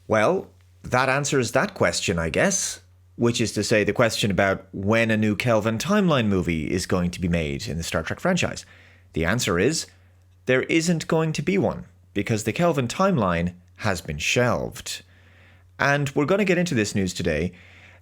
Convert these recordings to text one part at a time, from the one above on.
Well, that answers that question, I guess. Which is to say, the question about when a new Kelvin timeline movie is going to be made in the Star Trek franchise. The answer is, there isn't going to be one, because the Kelvin timeline has been shelved. And we're going to get into this news today.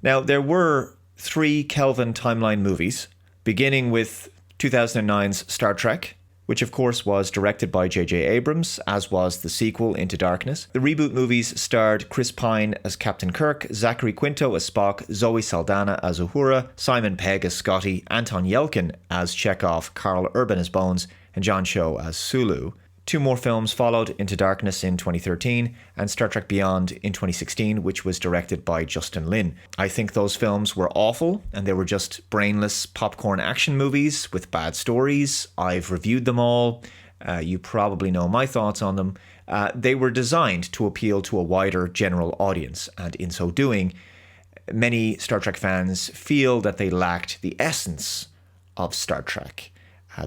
Now, there were 3 Kelvin timeline movies, beginning with 2009's Star Trek, which of course was directed by J.J. Abrams, as was the sequel Into Darkness. The reboot movies starred Chris Pine as Captain Kirk, Zachary Quinto as Spock, Zoe Saldana as Uhura, Simon Pegg as Scotty, Anton Yelkin as Chekhov, Carl Urban as Bones, and John Cho as Sulu. 2 more films followed, Into Darkness in 2013 and Star Trek Beyond in 2016, which was directed by Justin Lin. I think those films were awful, and they were just brainless popcorn action movies with bad stories. I've reviewed them all. You probably know my thoughts on them. They were designed to appeal to a wider general audience, and in so doing, many Star Trek fans feel that they lacked the essence of Star Trek.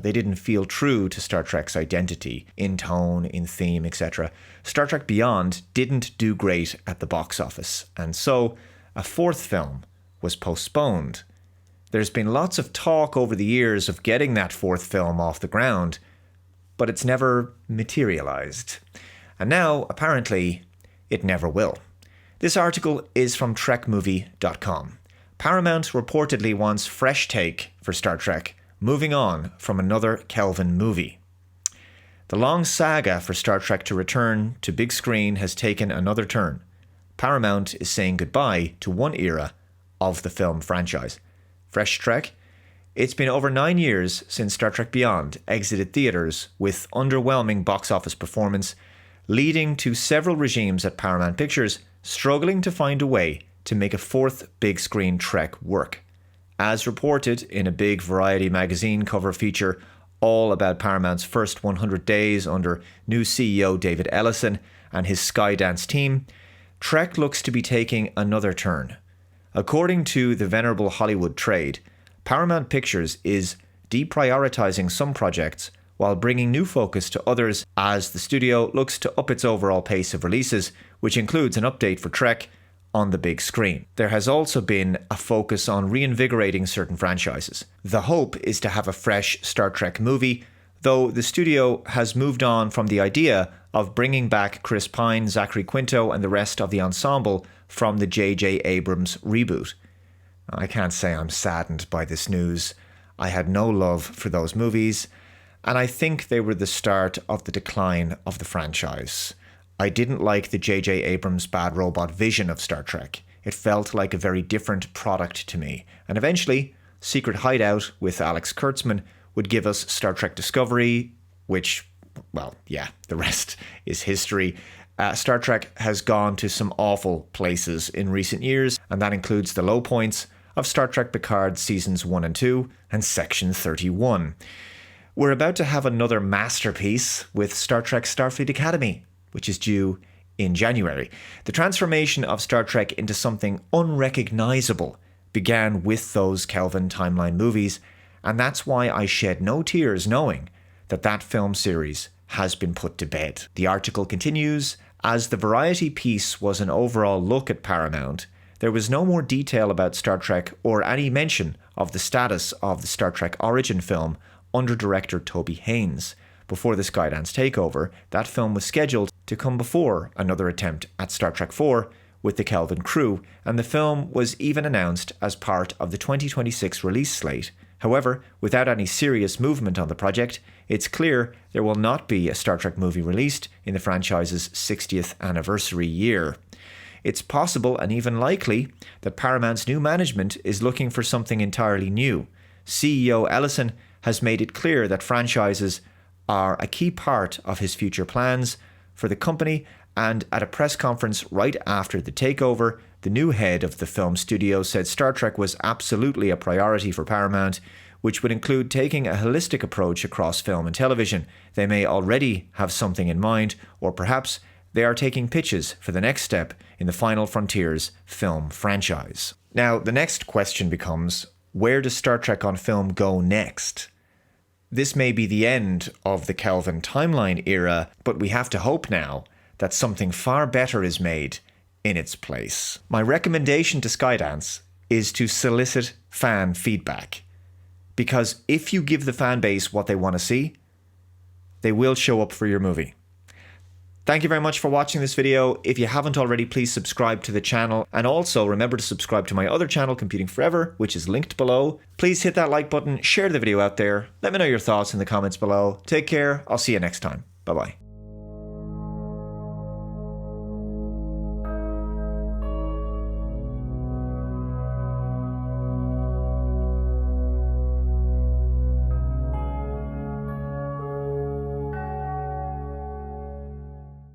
They didn't feel true to Star Trek's identity, in tone, in theme, etc. Star Trek Beyond didn't do great at the box office, and so a 4th film was postponed. There's been lots of talk over the years of getting that 4th film off the ground, but it's never materialized. And now, apparently, it never will. This article is from trekmovie.com. Paramount reportedly wants fresh take for Star Trek, moving on from another Kelvin movie. The long saga for Star Trek to return to big screen has taken another turn. Paramount is saying goodbye to one era of the film franchise. Fresh Trek? It's been over 9 years since Star Trek Beyond exited theaters with underwhelming box office performance, leading to several regimes at Paramount Pictures struggling to find a way to make a 4th big screen Trek work. As reported in a big Variety magazine cover feature all about Paramount's first 100 days under new CEO David Ellison and his Skydance team, Trek looks to be taking another turn. According to the venerable Hollywood trade, Paramount Pictures is deprioritizing some projects while bringing new focus to others as the studio looks to up its overall pace of releases, which includes an update for Trek on the big screen. There has also been a focus on reinvigorating certain franchises. The hope is to have a fresh Star Trek movie, though the studio has moved on from the idea of bringing back Chris Pine, Zachary Quinto, and the rest of the ensemble from the J.J. Abrams reboot. I can't say I'm saddened by this news. I had no love for those movies, and I think they were the start of the decline of the franchise. I didn't like the J.J. Abrams Bad Robot vision of Star Trek. It felt like a very different product to me. And eventually, Secret Hideout with Alex Kurtzman would give us Star Trek Discovery, which, well, yeah, the rest is history. Star Trek has gone to some awful places in recent years, and that includes the low points of Star Trek Picard Seasons 1 and 2 and Section 31. We're about to have another masterpiece with Star Trek Starfleet Academy, which is due in January. The transformation of Star Trek into something unrecognizable began with those Kelvin timeline movies, and that's why I shed no tears knowing that that film series has been put to bed. The article continues, as the Variety piece was an overall look at Paramount, there was no more detail about Star Trek or any mention of the status of the Star Trek Origin film under director Toby Haynes. Before the Skydance takeover, that film was scheduled to come before another attempt at Star Trek IV with the Kelvin crew, and the film was even announced as part of the 2026 release slate. However, without any serious movement on the project, it's clear there will not be a Star Trek movie released in the franchise's 60th anniversary year. It's possible and even likely that Paramount's new management is looking for something entirely new. CEO Ellison has made it clear that franchises are a key part of his future plans for the company, and at a press conference right after the takeover, the new head of the film studio said Star Trek was absolutely a priority for Paramount, which would include taking a holistic approach across film and television. They may already have something in mind, or perhaps they are taking pitches for the next step in the Final Frontiers film franchise. Now, the next question becomes, where does Star Trek on film go next? This may be the end of the Kelvin timeline era, but we have to hope now that something far better is made in its place. My recommendation to Skydance is to solicit fan feedback. Because if you give the fan base what they want to see, they will show up for your movie. Thank you very much for watching this video. If you haven't already, please subscribe to the channel. And also remember to subscribe to my other channel, Computing Forever, which is linked below. Please hit that like button, share the video out there. Let me know your thoughts in the comments below. Take care. I'll see you next time. Bye-bye.